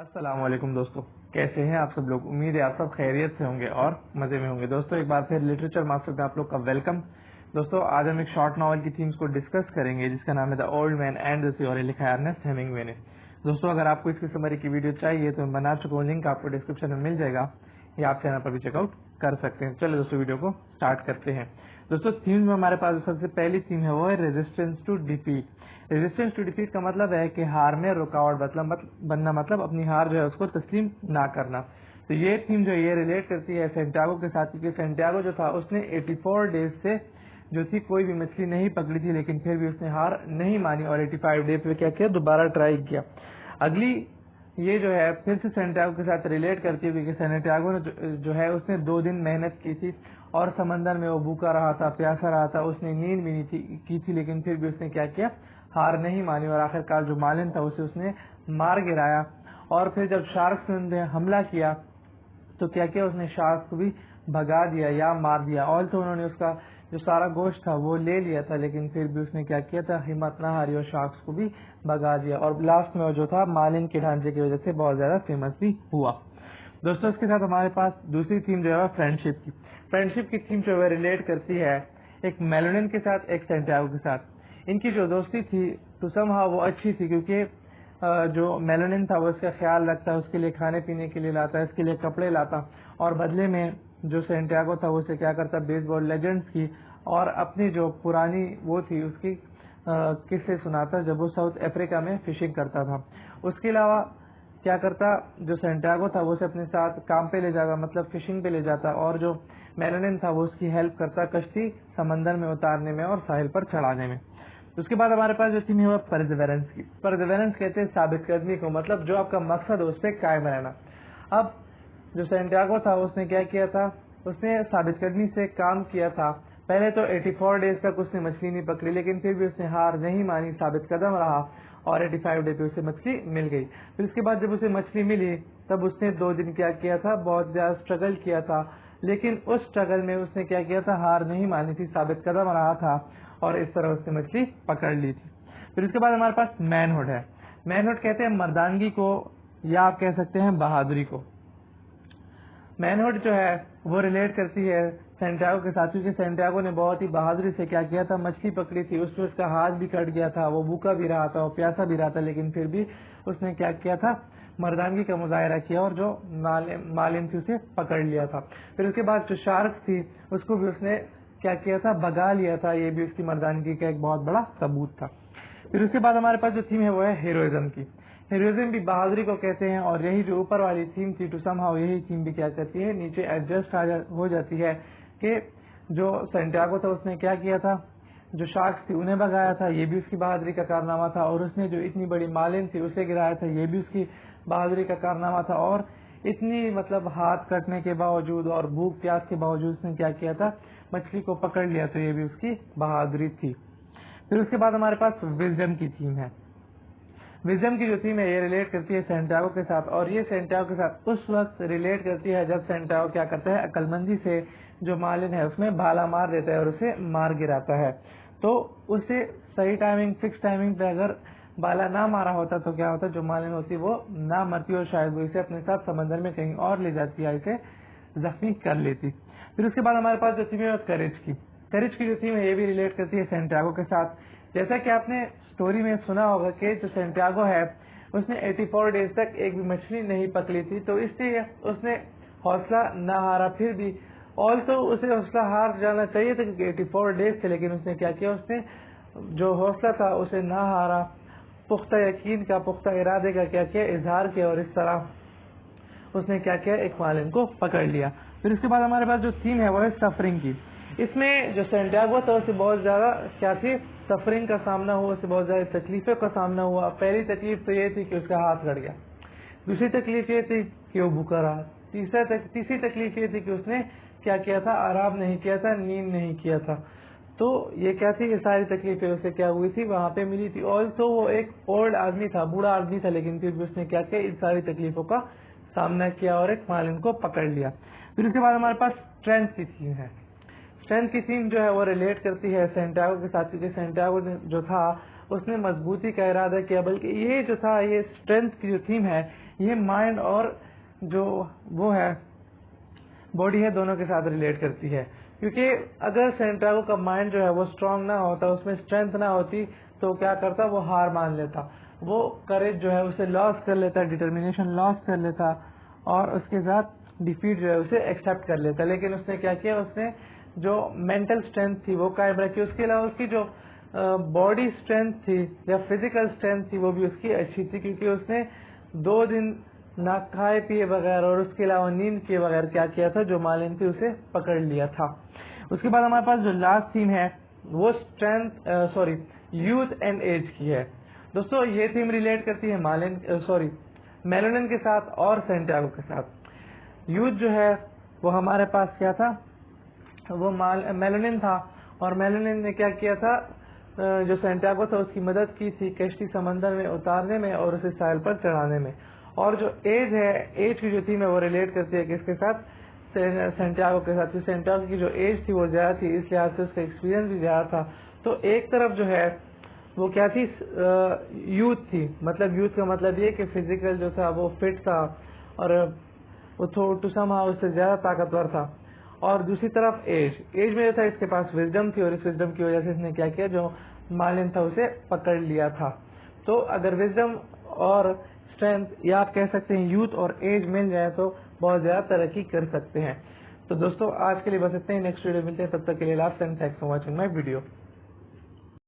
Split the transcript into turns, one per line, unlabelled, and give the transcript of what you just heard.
السلام علیکم دوستو، کیسے ہیں آپ سب لوگ؟ امید ہے آپ سب خیریت سے ہوں گے اور مزے میں ہوں گے۔ دوستو ایک بار پھر لٹریچر ماسٹر میں آپ لوگ کا ویلکم۔ دوستو آج ہم ایک شارٹ ناول کی تھیمز کو ڈسکس کریں گے جس کا نام ہے the old man and the سی اور لکھا ہے ارنسٹ ہیمنگوے نے۔ دوستو اگر آپ کو اس کی سمری کی ویڈیو چاہیے تو میں بنا چکا ہوں، لنک آپ کو ڈسکرپشن میں مل جائے گا یا آپ چینل پر بھی چیک آؤٹ کر سکتے ہیں۔ چلے دوستو ویڈیو کو اسٹارٹ کرتے ہیں۔ دوستو تھیمز میں ہمارے پاس سب سے پہلی تھیم ہے وہ ہے resistance to defeat. Resistance to defeat کا مطلب ہے کہ ہار میں رکاوٹ بننا، مطلب اپنی ہار جو ہے اس کو تسلیم نہ کرنا۔ تو یہ تھیم جو یہ ریلیٹ کرتی ہے سینٹیاگو کے ساتھ، کیونکہ سینٹیاگو جو تھا اس نے 84 ڈیز سے جو تھی کوئی بھی مچھلی نہیں پکڑی تھی، لیکن پھر بھی اس نے ہار نہیں مانی اور 85 ڈے پہ کیا کیا، دوبارہ ٹرائی کیا۔ اگلی یہ جو ہے پھر سے سینٹیاگو کے ساتھ ریلیٹ کرتی ہے، کیونکہ سینٹیاگو نے جو ہے اس نے 2 دن محنت کی تھی اور سمندر میں وہ بھوکا رہا تھا، پیاسا رہا تھا، اس نے نیند بھی نہیں کی تھی، لیکن پھر بھی اس نے کیا کیا، ہار نہیں مانی اور آخر کار جو مالن تھا اسے اس نے مار گرایا۔ اور پھر جب شارکس نے حملہ کیا تو کیا کیا، اس نے شارکس کو بھی بھگا دیا یا مار دیا، اور تو انہوں نے اس کا جو سارا گوشت تھا وہ لے لیا تھا، لیکن پھر بھی اس نے کیا کیا تھا، ہمت نہ ہاری اور شارکس کو بھی بھگا دیا، اور لاسٹ میں وہ جو تھا مالن کے ڈھانچے کی وجہ سے بہت زیادہ فیمس بھی ہوا۔ دوستو اس کے ساتھ ہمارے پاس دوسری تھیم جو ہے فرینڈشپ کی۔ فرینڈشپ کی تھیم جو ہے ریلیٹ کرتی ہے ایک میلونن کے ساتھ، ایک سینٹیاگو کے ساتھ۔ ان کی جو دوستی تھی تو سمہا وہ اچھی تھی، کیونکہ جو میلونن تھا وہ اس کا خیال رکھتا، اس کے لیے کھانے پینے کے لیے لاتا، اس کے لیے کپڑے لاتا، اور بدلے میں جو سینٹیاگو تھا وہ اسے کیا کرتا، بیس بال لیجنڈز کی اور اپنی جو پرانی وہ تھی اس کی قصے سناتا جب وہ ساؤتھ افریقہ میں فشنگ کرتا تھا۔ اس کے علاوہ کیا کرتا، جو سینٹیاگو تھا وہ اسے اپنے ساتھ کام پہ لے جاتا، مطلب فشنگ پہ لے جاتا، اور جو میلونن تھا وہ اس کی ہیلپ کرتا کشتی سمندر میں اتارنے میں اور ساحل پر چڑھانے میں۔ اس کے بعد ہمارے پاس جو تھیم ہے پرزیورنس کی۔ پرزیورنس کہتے ہیں ثابت قدمی کو، مطلب جو آپ کا مقصد ہو اس پہ قائم رہنا۔ اب جو سینٹیاگو تھا اس نے کیا کیا تھا، اس نے ثابت قدمی سے کام کیا تھا۔ پہلے تو 84 ڈیز تک اس نے مچھلی نہیں پکڑی، لیکن پھر بھی اس نے ہار نہیں مانی، ثابت قدم رہا اور 85 ڈے پہ اسے مچھلی مل گئی۔ پھر اس کے بعد جب اسے مچھلی ملی تب اس نے 2 دن کیا کیا تھا، بہت زیادہ اسٹرگل کیا تھا، لیکن اس اسٹرگل میں اس نے کیا کیا تھا، ہار نہیں مانی تھی، ثابت قدم رہا تھا اور اس طرح اس نے مچھلی پکڑ لی تھی۔ پھر اس کے بعد ہمارے پاس مین ہوڈ ہے۔ مین ہوڈ کہتے ہیں مردانگی کو، یا آپ کہہ سکتے ہیں بہادری کو۔ مین ہوڈ جو ہے وہ ریلیٹ کرتی ہے سینٹیاگو کے ساتھ، کیونکہ سینٹیاگو نے بہت ہی بہادری سے کیا کیا تھا، مچھلی پکڑی تھی، اس میں اس کا ہاتھ بھی کٹ گیا تھا، وہ بھوکا بھی رہا تھا، وہ پیاسا بھی رہا تھا، لیکن پھر بھی اس نے کیا کیا تھا، مردانگی کا مظاہرہ کیا اور جو مالن تھی اسے پکڑ لیا تھا۔ پھر اس کے بعد جو شارکس تھی اس کو بھی اس نے کیا کیا تھا، بھگا لیا تھا، یہ بھی اس کی مردانگی کا ایک بہت بڑا ثبوت تھا۔ پھر اس کے بعد ہمارے پاس جو تھیم ہے وہ ہے ہیروئزم کی۔ ہیروئزم بھی بہادری کو کہتے ہیں، اور یہی جو اوپر والی تھیم تھی ٹو سم ہاؤ، یہی تھیم بھی کیا کرتی ہے، نیچے ایڈجسٹ ہو جاتی ہے، کہ جو سینٹیاگو تھا اس نے کیا کیا تھا، جو شارکس تھی انہیں بھگایا تھا، یہ بھی اس کی بہادری کا کارنامہ تھا، اور اس نے جو اتنی بڑی مالن تھی اسے گرایا تھا، یہ بھی اس کی بہادری کا کارنامہ تھا، اور اتنی مطلب ہاتھ کٹنے کے باوجود اور بھوک پیاس کے باوجود اس نے کیا کیا تھا، مچھلی کو پکڑ لیا، تو یہ بھی اس کی بہادری تھی۔ پھر اس کے بعد ہمارے پاس وزڈم کی تھیم ہے۔ وزڈم کی جو تھیم ہے یہ ریلیٹ کرتی ہے سینٹیاگو کے ساتھ، اور یہ سینٹیاگو کے ساتھ اس وقت ریلیٹ کرتی ہے جب سینٹیاگو کیا کرتا ہے، عقل مندی سے جو مالن ہے اس میں بھالا مار دیتا ہے اور اسے مار گراتا ہے۔ تو اسے صحیح ٹائمنگ، فکس ٹائمنگ پہ اگر بالا نہ مارا ہوتا تو کیا ہوتا، جو مالن ہوتی وہ نہ مرتی اور شاید وہ اسے اپنے ساتھ سمندر میں کہیں اور لے جاتی ہے، اسے زخمی کر لیتی۔ پھر اس کے بعد ہمارے پاس جو تھیم ہے کریج کی۔ کریج کی جو تھیم ہے یہ بھی ریلیٹ کرتی ہے سینٹیاگو کے ساتھ۔ جیسا کہ آپ نے اسٹوری میں سنا ہوگا کہ جو سینٹیاگو ہے اس نے 84 ڈیز تک ایک بھی مچھلی نہیں پکڑی تھی، تو اس لیے اس نے حوصلہ نہ ہارا، پھر بھی آلسو اسے حوصلہ ہار جانا چاہیے تھا کیونکہ 84 ڈیز تھے، لیکن اس نے کیا کیا، اس نے جو حوصلہ تھا اسے نہ ہارا، پختہ یقین کا، پختہ ارادے کا کیا کیا، اظہار کیا، اور اس طرح اس نے کیا کیا، ایک مالن کو پکڑ لیا۔ پھر اس کے بعد ہمارے پاس جو تھیم ہے وہ ہے سفرنگ کی۔ اس میں جو سینٹیاگو تھا اسے بہت زیادہ کیا تھی، سفرنگ کا سامنا ہوا، اسے بہت زیادہ تکلیفوں کا سامنا ہوا۔ پہلی تکلیف تو یہ تھی کہ اس کا ہاتھ کٹ گیا، دوسری تکلیف یہ تھی کہ وہ بھوکا رہا، تیسری تکلیف یہ تھی کہ اس نے کیا کیا تھا، آرام نہیں کیا تھا، نیند نہیں کیا تھا۔ تو یہ کیا تھی، یہ ساری تکلیفیں اسے کیا ہوئی تھی، وہاں پہ ملی تھی۔ آلسو وہ ایک اولڈ آدمی تھا، بوڑھا آدمی تھا، لیکن پھر بھی اس نے کیا کیا، ان ساری تکلیفوں کا سامنا کیا اور ایک مالن کو پکڑ لیا۔ پھر اس کے بعد ہمارے پاس اسٹرینتھ کی تھیم ہے۔ اسٹرینتھ کی تھیم جو ہے وہ ریلیٹ کرتی ہے سینٹیاگو کے ساتھ، کیونکہ سینٹیاگو جو تھا اس نے مضبوطی کا ارادہ کیا، بلکہ یہ جو تھا، یہ اسٹرینتھ کی جو تھیم ہے یہ مائنڈ اور جو وہ ہے باڈی ہے دونوں کے ساتھ ریلیٹ کرتی ہے، کیونکہ اگر سینٹیاگو کا مائنڈ جو ہے وہ اسٹرانگ نہ ہوتا، اس میں اسٹرینتھ نہ ہوتی تو کیا کرتا، وہ ہار مان لیتا، وہ کریج جو ہے اسے لاس کر لیتا، ڈٹرمینیشن لاس کر لیتا اور اس کے ساتھ ڈیفیٹ جو ہے اسے ایکسپٹ کر لیتا. لیکن اس نے کیا کیا، اس نے جو مینٹل اسٹرینتھ تھی وہ قائم رکھی، اس کے علاوہ اس کی جو باڈی اسٹرینتھ تھی یا فزیکل اسٹرینتھ تھی وہ بھی اس کی اچھی تھی، کیونکہ اس نے 2 دن نہ کھائے پیے بغیر اور اس کے علاوہ نیند کیے بغیر کیا کیا تھا، جو مالین تھی اسے پکڑ لیا تھا. اس کے بعد ہمارے پاس جو لاسٹ تھیم ہے وہ یوتھ اینڈ ایج کی ہے. دوستو یہ تھیم ریلیٹ کرتی ہے میلونن کے ساتھ اور سینٹیاگو کے ساتھ. یوتھ جو ہے وہ ہمارے پاس کیا تھا، وہ میلونن تھا، اور میلونن نے کیا کیا تھا، جو سینٹیاگو تھا اس کی مدد کی تھی کشتی سمندر میں اتارنے میں اور اسے ساحل پر چڑھانے میں. اور جو ایج ہے، ایج کی جو تھیم ہے وہ ریلیٹ کرتی ہے کس کے ساتھ، سینٹیاگو کے ساتھ. سینٹیاگو کی جو ایج تھی وہ زیادہ تھی، اس لحاظ سے اس کا ایکسپیرینس بھی زیادہ تھا. تو ایک طرف جو ہے وہ کیا تھی، یوتھ تھی. مطلب یوتھ کا مطلب یہ کہ فزیکل جو تھا وہ فٹ تھا اور وہ ٹو سم ہاؤ اس سے زیادہ طاقتور تھا. اور دوسری طرف ایج میں جو تھا اس کے پاس وزڈم تھی، اور اس وزڈم کی وجہ سے اس نے کیا کیا، جو مالین تھا اسے پکڑ لیا تھا. تو اگر وزڈم اور اسٹرینتھ یا آپ کہہ سکتے ہیں یوتھ اور ایج مل جائے تو بہت زیادہ ترقی کر سکتے ہیں. تو دوستو آج کے لیے بس اتنے ہی، نیکسٹ ویڈیو ملتے ہیں، تب تک کے لیے thanks for watching my video.